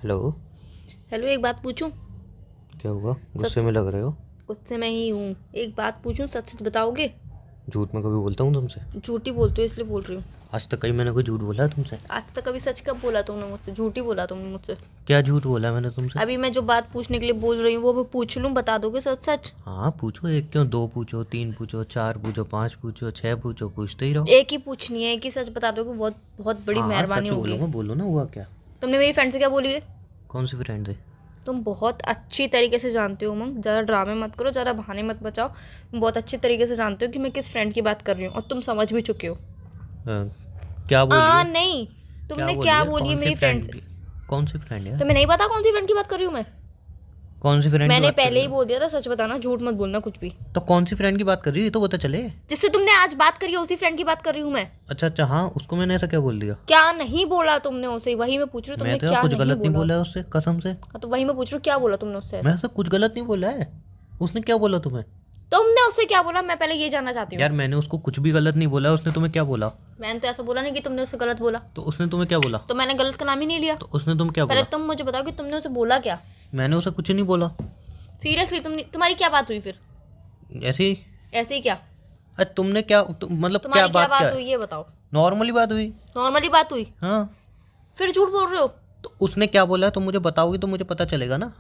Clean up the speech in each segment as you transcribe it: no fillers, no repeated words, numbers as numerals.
Hello. Hello, एक बात पूछूं? क्या हुआ? गुस्से सच। में लग रहे हो? गुस्से में ही हूँ। एक बात पूछूं, सच सच बताओगे? झूठ में कभी बोलता हूँ तुमसे? झूठी बोलते हो इसलिए बोल रही हूँ। आज तक कहीं मैंने कोई झूठ बोला है तुमसे? आज तक कभी सच कब बोला तुमने मुझसे? झूठी बोला तुमने मुझसे। क्या झूठ बोला है मैंने तुमसे? अभी मैं जो बात पूछने के लिए बोल रही हूँ वो मैं पूछ लूँ, बता दोगे सच सच? हाँ पूछो, एक क्यों, दो पूछो, तीन पूछो, चार पूछो, पाँच पूछो, छह पूछो, पूछते ही रहो। एक ही पूछनी है, एक ही सच बता दोगे, बहुत बहुत बड़ी हाँ मेहरबानी सच होगी। बोलूँगा, बोलो ना, हुआ क्या? तुमने मेरी फ्रेंड से क्या बोली है? कौन सी फ्रेंड से? तुम बहुत अच्छी तरीके से जानते हो उमंग, ज़्यादा ड्रामे मत करो, ज़्यादा बहाने मत बचाओ। तुम बहुत अच्छे तरीके से जानते हो कि मैं किस फ्रेंड की बात कर रही हूँ और तुम समझ भी चुके हो। क्या बोली है? नहीं। क्या तुमने बोली क्या है? बोली है कौन सी मेरी फ्रेंड से? फ्रेंड? कौन सी फ्रेंड है? तुम्हें नहीं पता कौन सी फ्रेंड की बात कर रही हूँ मैं? कौन सी फ्रेंड की मैंने बात कर पहले रही ही हो? बोल दिया था, सच बताना, झूठ मत बोलना कुछ भी। तो कौन सी फ्रेंड की बात कर रही है ये तो पता चले। जिससे तुमने आज बात करी है उसी फ्रेंड की बात कर रही हूँ मैं। अच्छा अच्छा, हाँ उसको मैंने ऐसा क्या बोल दिया? क्या नहीं बोला तुमने उसे? वही मैं पूछ रही हूँ, मैं तुमने तो यार क्या कुछ नहीं गलत नहीं बोला? बोला है उससे, कसम से। हाँ, तो वही मैं पूछ रही हूँ, क्या बोला तुमने उससे मैं ऐसा? ऐसा कुछ गलत नहीं बोला है। उसने क्या बोला तुम्हें? तुमने उससे क्या बोला, मैं पहले ये जानना चाहती हूँ। यार मैंने उसको कुछ भी गलत नहीं बोला है, उसने तुम्हें क्या बोला? मैंने तो ऐसा बोला नहीं कि तुमने उससे गलत बोला। तो उसने तुम्हें क्या बोला? तो मैंने गलत का नाम ही नहीं लिया। तो उसने तुम्हें क्या पहले बोला? तुम मुझे बताओ कि तुमने उसे बोला क्या? मैंने उसे कुछ नहीं बोला। सीरियसली तुम्हारी क्या बात हुई फिर? ऐसे ही। ऐसे ही क्या? अरे तुमने क्या मतलब क्या तुम्हारी क्या बात क्या बात है? हुई ये बताओ। नॉर्मली बात हुई। नॉर्मली बात हुई? हाँ। फिर झूठ बोल रहे हो? तो उसने क्या बोला है तुम मुझे बताओगी तो मुझे पता चलेगा ना।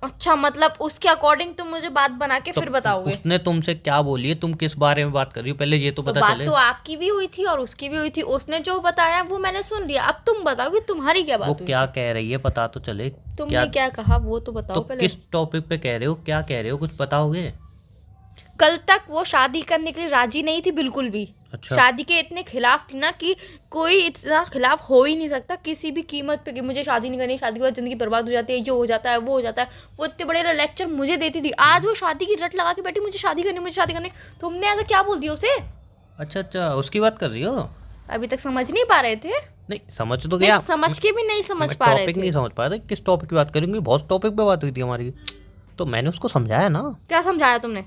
अच्छा, मतलब उसके अकॉर्डिंग तुम मुझे बात बना के तो फिर बताओगे? उसने तुमसे क्या बोली है, तुम किस बारे में बात कर रही हो, पहले ये तो तो पता बात चले। तो आपकी भी हुई थी और उसकी भी हुई थी, उसने जो बताया वो मैंने सुन लिया। अब तुम बताओ कि तुम्हारी क्या वो बात हुई क्या थी? कह रही है पता तो चले। तुमने क्या कहा वो तो तो बताओ पहले। किस टॉपिक पे कह रहे हो, क्या कह रहे हो, कुछ बताओगे? कल तक वो शादी करने के लिए राजी नहीं थी बिल्कुल भी। अच्छा। शादी के इतने खिलाफ थी ना कि कोई इतना खिलाफ हो ही नहीं सकता किसी भी कीमत पे कि मुझे शादी नहीं करनी, शादी के बाद जिंदगी बर्बाद हो जाती है, ये हो जाता है, वो हो जाता है। वो इतने बड़े लेक्चर मुझे देती थी, आज वो शादी की रट लगा के बैठी, मुझे शादी करनी, मुझे शादी करनी। तुमने ऐसा क्या बोल दिया उसे? अच्छा अच्छा, उसकी बात कर रही हो? अभी तक समझ नहीं पा रहे थे? नहीं समझ तो नहीं, गया। समझ के भी नहीं समझ मैं पा रहे टॉपिक थे। नहीं समझ पाया था किस टॉपिक की बात करेंगे, बहुत टॉपिक पे बात हुई थी हमारी। तो मैंने उसको समझाया ना। क्या समझाया तुमने?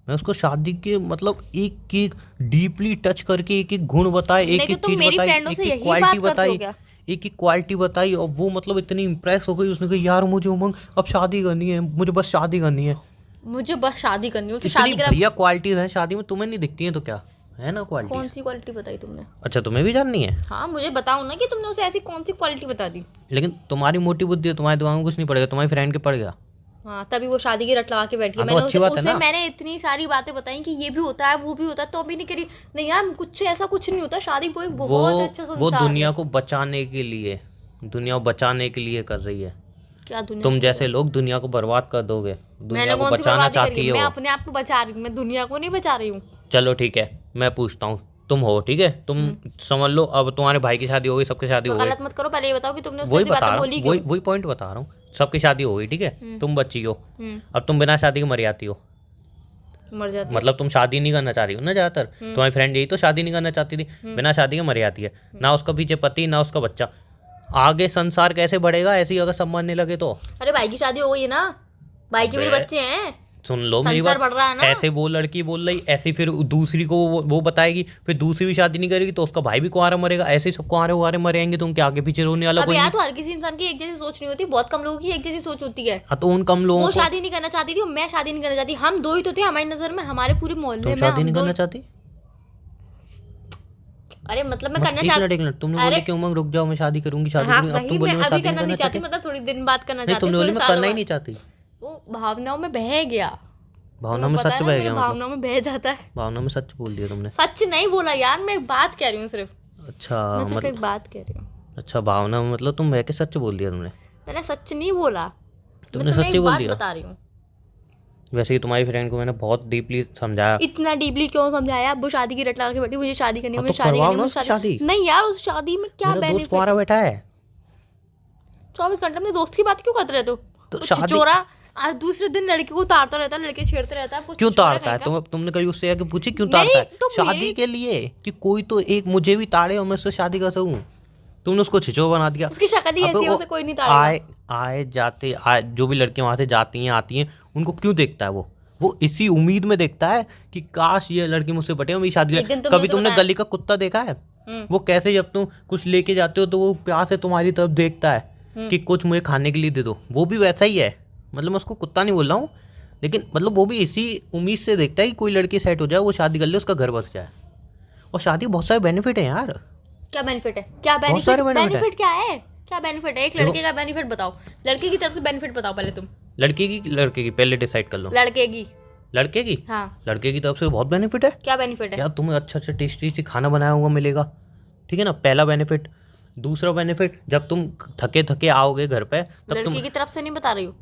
मैं उसको शादी के मतलब एक एक डीपली टच करके एक एक गुण बताए, नहीं एक तो एक तुम चीज मेरी बताई, फ्रेंडों एक से एक यही क्वालिटी बात करते हो बताई, क्या? एक एक क्वालिटी बताई, और वो मतलब इतनी इम्प्रेस हो गई, उसने कहा यार मुझे उमंग अब शादी करनी है, मुझे बस शादी करनी है। मुझे बस शादी करनी हो तो इतनी शादी करा। बढ़िया क्वालिटीज हैं शादी में, तुम्हें नहीं दिखती हैं तो क्या है ना कौन क्वालिटीज। सी क्वालिटी बताई तुमने? अच्छा तुम्हें भी जाननी है? हाँ, मुझे बताओ ना कि तुमने उसे ऐसी कौन सी क्वालिटी बता दी। लेकिन तुम्हारी मोटी बुद्धि है, तुम्हारे दिमाग में कुछ नहीं पड़ेगा, तुम्हारी फ्रेंड के पड़ गया। हाँ, तभी वो शादी की रट लगा के बैठ गई। हाँ तो मैंने अच्छी उसे बात है उसे ना। मैंने इतनी सारी बातें बताई कि ये भी होता है, वो भी होता है, तो अभी नहीं करी। नहीं यार, कुछ ऐसा कुछ नहीं होता, शादी वो एक बहुत अच्छा वो संसार दुनिया है। को बचाने के लिए, दुनिया को बचाने के लिए कर रही है। क्या दुनिया तुम को जैसे बचा- लोग दुनिया को बर्बाद कर दोगे, दुनिया मैंने को कौन सी बचाना बर्बादी करी चाहती है? मैं हो। अपने आप को बचा रही हूँ, मैं दुनिया को नहीं बचा रही हूँ। चलो ठीक है, मैं पूछता हूँ, तुम हो ठीक है, तुम समझ लो अब तुम्हारे भाई की शादी हो गई, सबकी शादी तो हो गई। गलत मत करो, पहले ये बताओ कि तुमने उससे वही ऐसी बता बातें रहा बोली हूँ, क्यों? वही पॉइंट बता रहा हूँ, सबकी शादी हो गई ठीक है, तुम बच्ची हो। अब तुम बिना शादी के मर जाती हो। मर जाती मतलब तुम शादी नहीं करना चाह रही हो ना, ज्यादातर तुम्हारी फ्रेंड यही तो शादी नहीं करना चाहती थी, बिना शादी के मर जाती है। ना उसका पीछे पति ना उसका बच्चा, आगे संसार कैसे बढ़ेगा ऐसे ही अगर सब मरने लगे तो। अरे भाई की शादी हो गई है ना, भाई के भी अबे, बच्चे हैं। सुन लो मेरी संसार बात। बढ़ रहा है ना। ऐसे वो लड़की बोल रही, ऐसे फिर दूसरी को वो बताएगी, फिर दूसरी भी शादी नहीं करेगी तो उसका भाई भी कुंवारा मरेगा, ऐसे ही सब कुंवारे कुंवारे मरेंगे, तुम क्या आगे पीछे रोने वाला अब कोई यार, नहीं। तो हर किसी इंसान की एक जैसी सोच नहीं होती, बहुत कम लोगों की एक जैसी सोच होती है। हाँ तो उन कम लोगों वो को। शादी नहीं करना चाहती थी और मैं शादी नहीं करना चाहती, हम दो ही तो थे हमारी नजर में, हमारे पूरे मोहल्ले तुम में शादी हम नहीं दो करना ही। चाहती? अरे मतलब मैं मत करना एक चाहती। मिनट एक मिनट, तुमने अरे बोले कि उमंग रुक जाओ मैं शादी करूंगी शादी हाँ, करूंगी, अब वही तुम मैं बोली मैं अभी शादी नहीं करना करना नहीं चाहती, चाहती। मतलब थोड़ी दिन बाद करना नहीं चाहती तुमने हूँ, बोली थोड़े मैं सालों करना ही में। नहीं चाहती। वो भावनाओं में बह गया। भावना तुम्हें में पता सच है ना, बह मेरे गया मतलब? भावनाओं में बह जाता है। भावना में सच बोल दिया तुमने? सच नहीं बोला यार, मैं एक बात कह रही हूँ सिर्फ। अच्छा मैं सिर्फ एक मतलब। बात कह रही हूँ। अच्छा भावना में मतलब तुम बह के सच बोल दिया तुमने? मैंने सच नहीं बोला। मैं तुमने तुम्हें सच्ची एक बोल बात दिया? बता रही हूँ। वैसे ही तुम्हारी फ्रेंड को मैंने बहुत डीपली समझाया। इतना डीपली क्यों समझाया? अब वो शादी की रट लगा के बैठी, मुझे शादी करनी है, हाँ तो मुझे शादी करवाओ करनी है, ना मुझे उसकी शादी। शादी। नहीं यार, उस शादी में क्या मेरा दोस्त बेनिफिट? तुम्हारा बैठा है। 24 घंटे अपने दोस्त की बात क्यों करते रहते हो? तो वो शादी छिचोरा और दूसरे दिन लड़की को ताड़ता रहता है, लड़के छेड़ते रहता है, वो क्यों छिचोरा ताड़ता है? कहीं का। तुमने कभी उससे आके पूछी क्यों नहीं ताड़ता है? तो शादी मेरी के लिए कि कोई तो एक मुझे भी ताड़े और मैं उससे शादी कर सकूं। तुमने उसको छिचो बना दिया। उसकी शक्ल ही अबे ऐसी है, वो उसे कोई नहीं ताड़ेगा। आए आए जाते आए, जो भी लड़कियां वहां से जाती हैं आती हैं, उनको क्यों देखता है वो इसी उम्मीद में देखता है कि काश ये लड़की मुझसे पटे और मेरी शादी एक दिन करे। तुमने कभी उसे तुमने बताया। गली का कुत्ता देखा है? वो कैसे जब तुम कुछ लेके जाते हो तो वो प्यार से तुम्हारी तरफ देखता है। कि कुछ मुझे खाने के लिए दे दो, वो भी वैसा ही है। मतलब मैं उसको कुत्ता नहीं बोल रहा हूँ, लेकिन मतलब वो भी इसी उम्मीद से देखता है कि कोई लड़की सेट हो जाए, वो शादी कर ले, उसका घर बस जाए। और शादी बहुत सारे बेनिफिट है यार। क्या बेनिफिट है? क्या बहुत सारे बेनिफिट? benefit है। बेनिफिट क्या है? क्या बेनिफिट है? एक लड़के का बेनिफिट बताओ, लड़के की तरफ से बेनिफिट बताओ पहले तुम। लड़के की पहले डिसाइड कर लो। लड़के की। लड़के की? हाँ, लड़के की तरफ से बहुत बेनिफिट है। क्या बेनिफिट है? यार तुम्हें अच्छा टेस्टी खाना बनाया हुआ मिलेगा, ठीक है ना, पहला बेनिफिट। दूसरा बेनिफिट, जब तुम थके आओगे घर पे तब तुम, लड़के की तरफ से नहीं बता रही हूँ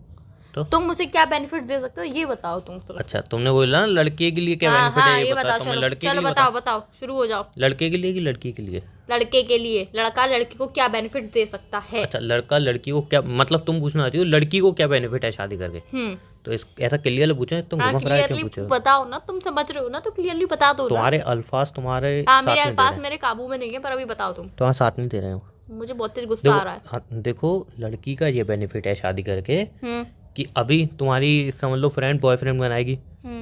तो तुम मुझे क्या बेनिफिट दे सकते हो ये बताओ तुम सिर्फ। अच्छा तुमने बोला ना लड़के के लिए क्या हाँ बेनिफिट हाँ, है, ये बता। बताओ। तो मैं चलो लड़के के चलो लिए बताओ बताओ, शुरू हो जाओ। लड़के के लिए कि लड़की के लिए? लड़के के लिए, लड़का लड़की को क्या बेनिफिट दे सकता है? अच्छा, लड़का लड़की को क्या, मतलब तुम पूछना चाहती हो लड़की को क्या बेनिफिट है शादी करके? तो इस ऐसा क्लियर पूछे, तुम हाँ, घुमा फिरा के क्यों क्लियरली पूछे हो? बताओ ना, तुम समझ रहे हो ना, तो क्लियरली बता दो ना। तुम्हारे अल्फाज तुम्हारे हाँ, साथ मेरे नहीं दे अल्फाज रहे। मेरे काबू में नहीं है, पर अभी बताओ तुम। तुम्हारे साथ नहीं दे रहे हो। मुझे बहुत तेज गुस्सा आ रहा है। हाँ, देखो लड़की का ये बेनिफिट है शादी करके हम्म कि अभी तुम्हारी समझ लो फ्रेंड बॉयफ्रेंड बनाएगी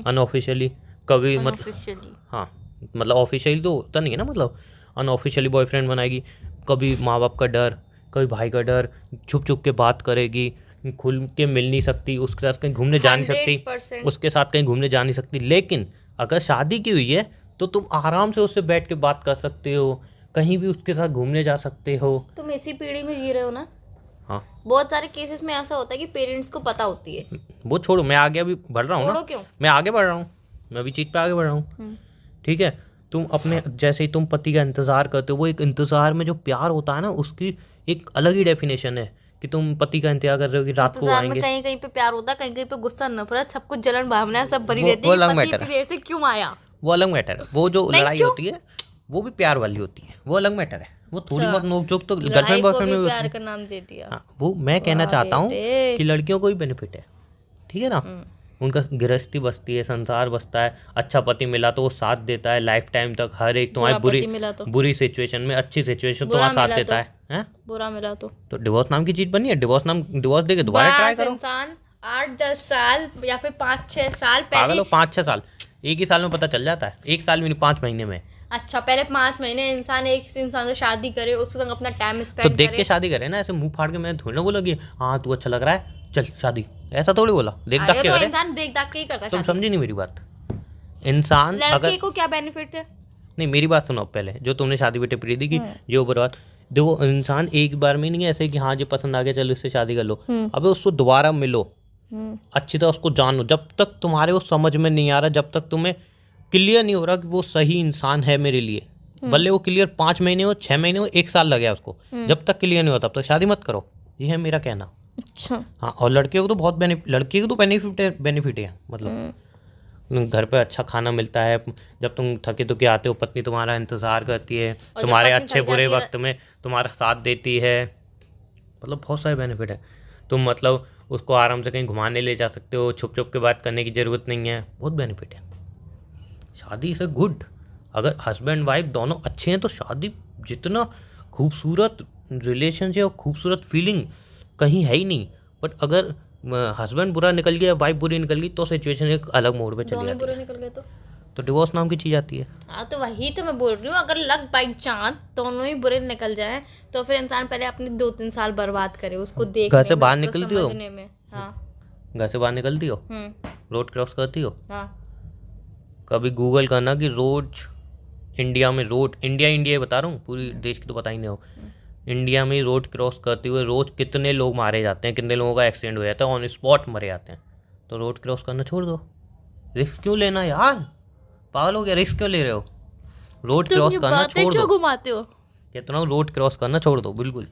अनऑफिशियली, कभी मतलब Unofficially। हाँ मतलब ऑफिशियली तो होता नहीं है ना, मतलब अनऑफिशियली बॉयफ्रेंड बनाएगी। कभी माँ बाप का डर, कभी भाई का डर, छुप छुप के बात करेगी, खुल के मिल नहीं सकती, उसके साथ कहीं घूमने जा नहीं सकती, 100%। उसके साथ कहीं घूमने जा नहीं सकती। लेकिन अगर शादी की हुई है तो तुम आराम से उससे बैठ के बात कर सकते हो, कहीं भी उसके साथ घूमने जा सकते हो। तुम इसी पीढ़ी में जी रहे हो ना। हाँ, बहुत सारे केसेस में ऐसा होता है कि पेरेंट्स को पता होती है। वो छोड़ो, मैं आगे अभी बढ़ रहा हूँ छोड़ो ना, क्यों? मैं आगे बढ़ रहा हूँ, मैं अभी चीज़ पे आगे बढ़ रहा हूँ, ठीक है। तुम अपने जैसे ही तुम पति का इंतज़ार करते हो, वो एक इंतज़ार में जो प्यार होता है ना, उसकी एक अलग ही डेफिनेशन है कि तुम पति का इंतजार कर रहे हो कि रात को इंतजार में आएंगे। कहीं कहीं पे प्यार होता है, कहीं कहीं पे गुस्सा, नफरत, सब कुछ जलन भावना सब भरी वो रहती है कि अलग पति मैटर इतनी है। देर से क्यों आया। वो अलग मैटर है, वो जो नहीं, लड़ाई क्यों? होती है वो भी प्यार वाली होती है, वो अलग मैटर है। वो थोड़ी अच्छा, बहुत नोकझोंक तो लड़ाई गर्लफ्रेंड को बॉयफ्रेंड भी में भी प्यार होती का नाम दे दिया। है। हाँ, वो मैं कहना वाह चाहता हूँ बेटे। कि लड़कियों को भी बेनिफिट है, ठीक है ना। उनका गृहस्थी बसती है, संसार बसता है, अच्छा पति मिला तो वो साथ देता है लाइफ टाइम तक, हर एक तुम्हारी बुरा पति मिला तो? बुरी सिचुएशन में अच्छी सिचुएशन बुरा तुम्हारा साथ मिला देता तो? है। बुरा मिला तो डिवोर्स नाम की चीज बनी है, डिवोर्स देके दोबारा ट्राई बस करो। इंसान 8-10 साल या फिर 5-6 साल पागल पहले। हो, 5-6 साल एक ही साल में पता चल जाता है, एक साल में नहीं 5 महीने में। अच्छा, पहले 5 महीने इंसान एक इंसान से शादी करे, उसके संग अपना टाइम तो स्पेंड देख करे। के शादी करे ना, ऐसे मुंह फाड़ के मैं थोड़ी ना बोला कि हाँ तू अच्छा लग रहा है चल शादी, ऐसा थोड़ी बोला, देख अरे दाख के तो करे। इंसान देख दाख के ही करता है तुम शादी। समझी नहीं मेरी बात। इंसान लड़के अगर को क्या बेनिफिट है? नहीं, मेरी बात सुनो पहले, जो तुमने शादी पे टिप्पणी दी कि ये बर्बाद, देखो इंसान एक बार में नहीं ऐसे कि हाँ जो पसंद आ गया चलो इससे शादी कर लो। अबे उसको दोबारा मिलो, अच्छी तरह उसको जानो, जब तक तुम्हारे वो समझ में नहीं आ रहा, जब तक तुम्हें क्लियर नहीं हो रहा कि वो सही इंसान है मेरे लिए, भले वो क्लियर 5 महीने हो, 6 महीने हो, 1 साल लगे उसको, जब तक क्लियर नहीं होता तब तक शादी मत करो, ये है मेरा कहना। अच्छा, हाँ, और लड़के को तो बहुत लड़के को तो बेनिफिट है, मतलब घर पे अच्छा खाना मिलता है, जब तुम थके तो आते हो पत्नी तुम्हारा इंतजार करती है, तुम्हारे पत्नी अच्छे थक बुरे जाती है वक्त में तुम्हारा साथ देती है, मतलब बहुत सारे बेनिफिट है। तुम मतलब उसको आराम से कहीं घुमाने ले जा सकते हो, छुप छुप के बात करने की ज़रूरत नहीं है, बहुत बेनिफिट है। शादी इज़ अ गुड, अगर हस्बैंड वाइफ दोनों अच्छे हैं तो शादी जितना खूबसूरत रिलेशनशिप और खूबसूरत फीलिंग कहीं है ही नहीं। बट अगर हस्बैंड बुरा निकल गया, वाइफ बुरी निकल गई, तो सिचुएशन एक अलग मोड़ पे चली दोनों जाती बुरे है, निकल गए तो डिवोर्स नाम की चीज़ आती है। हाँ, तो वही तो मैं बोल रही हूँ, अगर लग बाई चांस दोनों ही बुरे निकल जाएं तो फिर इंसान पहले अपने 2-3 साल बर्बाद करे उसको देखने घर से में, बाहर उसको निकलती हो? समझने में। हाँ। घर से बाहर निकलती हो, रोड क्रॉस करती हो, हाँ। कभी गूगल करना कि रोज इंडिया में इंडिया बता रहा हूँ, पूरी देश की तो पता ही नहीं हो, इंडिया में रोड क्रॉस करते हुए रोज कितने लोग मारे जाते हैं, कितने लोगों का एक्सीडेंट हो जाता है, ऑन स्पॉट मरे जाते हैं। तो रोड क्रॉस करना छोड़ दो, रिस्क क्यों लेना यार, पागल हो गया, रिस्क क्यों ले रहे हो, रोड क्रॉस करना छोड़ दो। घुमाते हो? कहता हूँ रोड क्रॉस करना छोड़ दो बिल्कुल।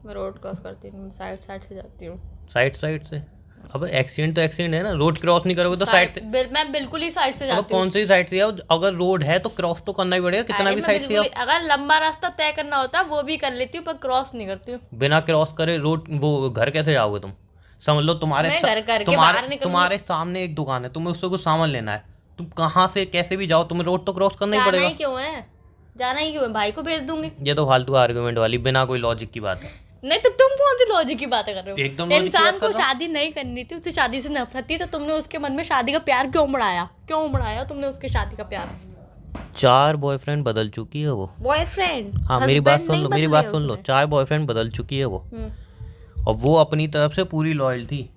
मैं रोड क्रॉस करती हूँ, साइड से जाती हूँ। साइड से, अब एक्सीडेंट तो एक्सीडेंट है ना, रोड क्रॉस नहीं करोगे तो साइड से। मैं बिल्कुल ही साइड से अब जाती हूँ। कौन सी साइड से आओ, अगर रोड है तो क्रॉस तो करना ही पड़ेगा, कितना अरे भी मैं साइड से आओ। बिल्कुल ही- अगर लंबा रास्ता तय करना होता है वो भी कर लेती हूँ, पर क्रॉस नहीं करती हूँ। बिना क्रॉस करे रोड वो घर कैसे जाओगे तुम, समझ लो तुम्हारे मैं घर करके बाहर निकलूंगी। तुम्हारे सामने एक दुकान है, तुम्हें उससे कुछ सामान लेना है, तुम कहाँ से कैसे भी जाओ तुम्हें रोड तो क्रॉस करना ही जाना पड़ेगा। ही क्यों है? जाना ही क्यों है? भाई को भेज दूंगी। ये तो फालतू आर्गुमेंट वाली बिना कोई लॉजिक की बात है। नहीं तो तुम कौन सी लॉजिक की बातें कर रहे हो? एकदम लॉजिक की इंसान बात को कर रहा हूं। शादी नहीं करनी थी, उसे शादी से नफरत थी, तो तुमने उसके मन में शादी का प्यार क्यों बढ़ाया तुमने उसके शादी का प्यार? 4 बॉयफ्रेंड बदल चुकी है वो। बॉयफ्रेंड, हाँ मेरी बात हस्बैंड सुन नहीं लो, मेरी बदले बात सुन लो, उसने। 4 बॉयफ्रेंड बदल चुकी है वो। और वो अपनी तरफ से पूरी लॉयल थी,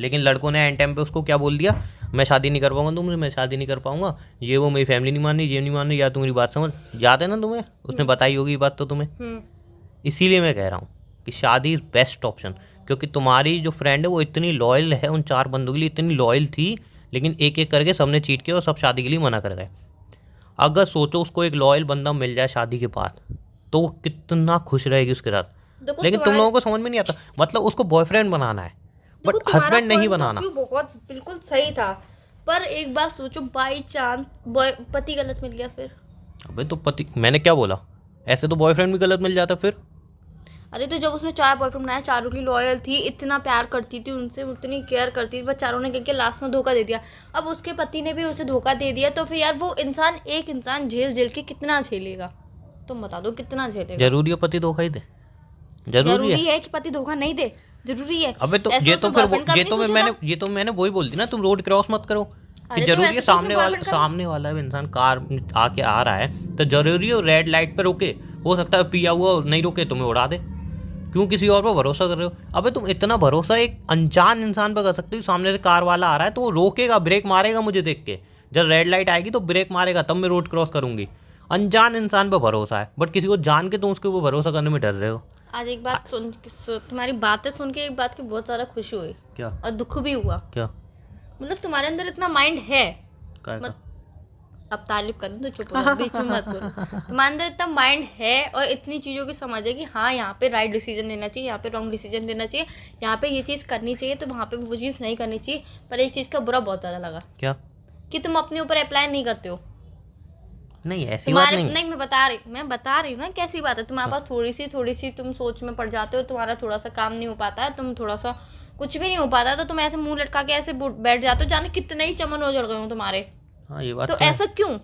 लेकिन लड़कों ने एंड टाइम पे उसको क्या बोल दिया, मैं शादी नहीं कर पाऊंगा तुमसे, मैं शादी नहीं कर पाऊंगा, ये वो, मेरी फैमिली नहीं मान रही, ये नहीं मान रही, या तुम्हारी बात समझ, याद है ना तुम्हें, उसने बताई होगी ये बात तो तुम्हें। इसीलिए मैं कह रहा हूँ कि शादी इज़ बेस्ट ऑप्शन, क्योंकि तुम्हारी जो फ्रेंड है वो इतनी लॉयल है, उन 4 बंदों के लिए इतनी लॉयल थी, लेकिन एक एक करके सबने चीट किया और सब शादी के लिए मना कर गए। अगर सोचो उसको एक लॉयल बंदा मिल जाए शादी के बाद, तो वो कितना खुश रहेगी उसके साथ। देखो लेकिन तुम लोगों को समझ में नहीं आता, मतलब उसको बॉयफ्रेंड बनाना है बट हस्बैंड नहीं बनाना। बहुत बिल्कुल सही था, पर एक बात सोचो, बाई चांस पति गलत मिल गया फिर। अबे तो पति, मैंने क्या बोला, ऐसे तो बॉयफ्रेंड भी गलत मिल जाता फिर। अरे तो जब उसने 4 बॉयफ्रेंड बनाया, चारों की लॉयल थी, इतना प्यार करती थी उनसे, उतनी केयर करती थी, पर चारों ने करके लास्ट में धोखा दे दिया। अब उसके पति ने भी उसे धोखा दे दिया, तो फिर यार वो इंसान, एक इंसान झेल झेल के कितना झेलेगा, तुम बता दो कितना झेलेगा। जरूरी है पति धोखा ही दे? जरूरी है है कि पति धोखा नहीं दे? जरूरी है? अबे तो ऐसे ये तो उसने फिर boyfriend का भी नहीं सोचा ये तो मैंने वही बोल दी ना, तुम रोड क्रॉस मत करो कि अरे तो जरूरी है ऐसे तो उसने boyfriend का- सामने वाला भी इंसान कार आके आ रहा है तो जरूरी है रेड लाइट पे रोके, हो सकता है पिया हुआ नहीं रोके तुम्हें उड़ा दे, क्यों किसी और पर भरोसा कर रहे हो? अबे तुम इतना भरोसा एक अनजान इंसान पर कर सकते हो, सामने से कार वाला आ रहा है तो वो रोकेगा, ब्रेक मारेगा मुझे देख के, जब रेड लाइट आएगी तो ब्रेक मारेगा, तब मैं रोड क्रॉस करूंगी। अनजान इंसान पर भरोसा है, बट किसी को जान के तुम उसके ऊपर भरोसा करने में डर रहे हो। आज एक बात तुम्हारी बातें सुन के एक बात की बहुत ज्यादा खुशी हुई क्या और दुख भी हुआ। क्या? मतलब तुम्हारे अंदर इतना माइंड है, क्या मत अब तारीफ करूँ तो चुप हो जाओ, बीच में मत बोलो। तुम्हारे अंदर इतना माइंड है और इतनी चीज़ों की समझ है कि हाँ यहाँ पे राइट डिसीजन लेना चाहिए, यहाँ पे रॉन्ग डिसीजन लेना चाहिए, यहाँ पे ये चीज़ करनी चाहिए तो वहाँ पे वो चीज़ नहीं करनी चाहिए। पर एक चीज़ का बुरा बहुत ज़्यादा लगा, क्या? कि तुम अपने ऊपर अप्लाई नहीं करते हो। नहीं ऐसी बात तुम्हारे नहीं। मैं बता रही हूँ ना कैसी बात है। तुम्हारे पास थोड़ी सी तुम सोच में पड़ जाते हो, तुम्हारा थोड़ा सा काम नहीं हो पाता है, तुम थोड़ा सा कुछ भी नहीं हो पाता, तो तुम ऐसे मुंह लटका के ऐसे बैठ जाते हो, जाने कितने ही चमन हो जड़ गए हो तुम्हारे। हाँ ये बात तो तो है। ऐसा क्यों?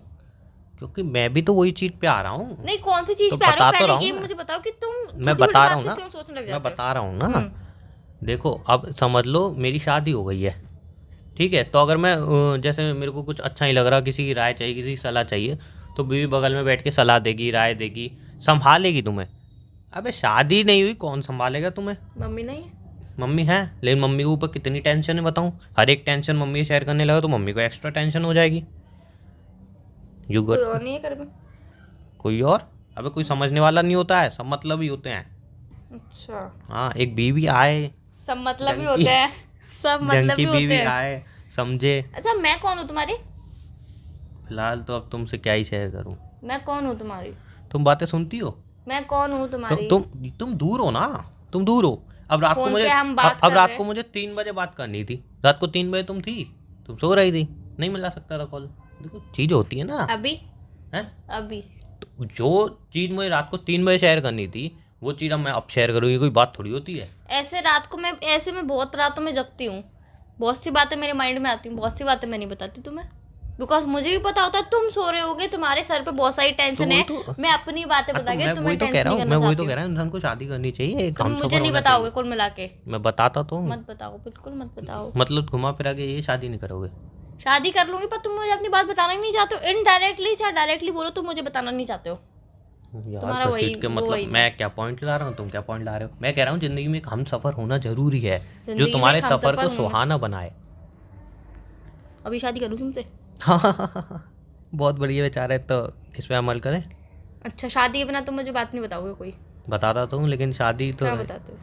क्योंकि मैं भी तो वही चीज पे आ रहा हूँ। नहीं, कौन सी चीज तो पे आ रहे हो? बता तो रहा पहले ये हूँ मुझे बताओ कि तुम मैं छोटी-छोटी बता रहा हूँ बातें ना, क्यों सोचने लग मैं जाते हो? बता रहा हूँ ना। देखो अब समझ लो मेरी शादी हो गई है, ठीक है, तो अगर मैं जैसे मेरे को कुछ अच्छा नहीं लग रहा, किसी की राय चाहिए, किसी की सलाह चाहिए, तो बीवी बगल में बैठ के सलाह देगी, राय देगी, संभालेगी तुम्हें। अबे शादी नहीं हुई, कौन संभालेगा तुम्हें? मम्मी नहीं है? मम्मी है, लेकिन मम्मी के ऊपर कितनी टेंशन है बताऊँ? हर एक टेंशन मम्मी शेयर करने लगा तो मम्मी को एक्स्ट्रा टेंशन हो जाएगी। यू कोई गॉट और नहीं है घर में? कोई और? अबे कोई समझने वाला नहीं होता है, सब मतलब ही होते हैं। अच्छा, हाँ एक बीवी आए, सब मतलब ही जंग होते की- हैं, सब जंग मतलब की ही होते बीवी हैं। आए, समझे। अच्छा, मैं कौन हूँ तुम्हारी? फिलहाल तो अब तुमसे क्या ही शेयर करूं। मैं कौन हूँ तुम्हारी? तुम बातें सुनती हो? मैं कौन हूँ तुम्हारी? तुम दूर हो ना, तुम दूर हो। अब रात को फोन मुझे पे हम बात अब कर रात रहे को मुझे 3 बजे बात करनी थी, रात को 3 बजे तुम थी, तुम सो रही थी, नहीं मिला सकता था कॉल। देखो चीज होती है ना। अभी है अभी तो जो चीज मुझे रात को 3 बजे शेयर करनी थी, वो चीज अब मैं अब शेयर करूँगी, कोई बात थोड़ी होती है। ऐसे रात को मैं बहुत रातों में जगती हूँ, बहुत सी बातें मेरे माइंड में आती हैं, बहुत सी बातें मैं नहीं बताती तुम्हें, बिकॉज मुझे भी पता होता है तुम सो रहे होगे, तुम्हारे सर पे बहुत सारी टेंशन है। मैं अपनी बातें बता के तुम्हें टेंशन नहीं करना मैं वही तो चाहती कह हूँ। रहा हूँ, इंसान को शादी करनी चाहिए, तुम मुझे नहीं बताओगे कुल मिला के? मैं बताता तो हूँ। मत बताओ, बिल्कुल मत बताओ। मतलब घुमा फिरा के ये शादी नहीं करोगे? शादी कर लूंगी, पर तुम मुझे अपनी बात बताना ही नहीं चाहते हो। इनडायरेक्टली चाहे डायरेक्टली बोलो, तुम मुझे बताना नहीं चाहते हो। यार तुम्हारा घसीट वही- के वो मतलब वही मैं क्या पॉइंट ला रहा हूँ, तुम क्या पॉइंट ला रहे हो? मैं कह रहा हूँ जिंदगी में एक हम सफर होना जरूरी है, जो जिंदगी तुम्हारे में एक सफर को हमसफर होना- सुहाना बनाए। अभी शादी करूँ तुमसे? बहुत बढ़िया विचार है, तो इस पे अमल करें। अच्छा, शादी के बिना तुम मुझे बात नहीं बताओगे कोई? बताता तो हूँ, लेकिन शादी तो क्या बताते हो?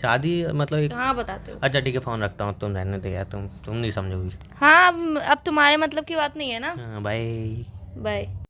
शादी मतलब एक। हाँ बताते हो। अच्छा ठीक है, फोन रखता हूँ, तुम रहने दो यार, तुम नहीं समझोगी। हाँ, अब तुम्हारे मतलब की बात नहीं है ना। हाँ बाय। बाय।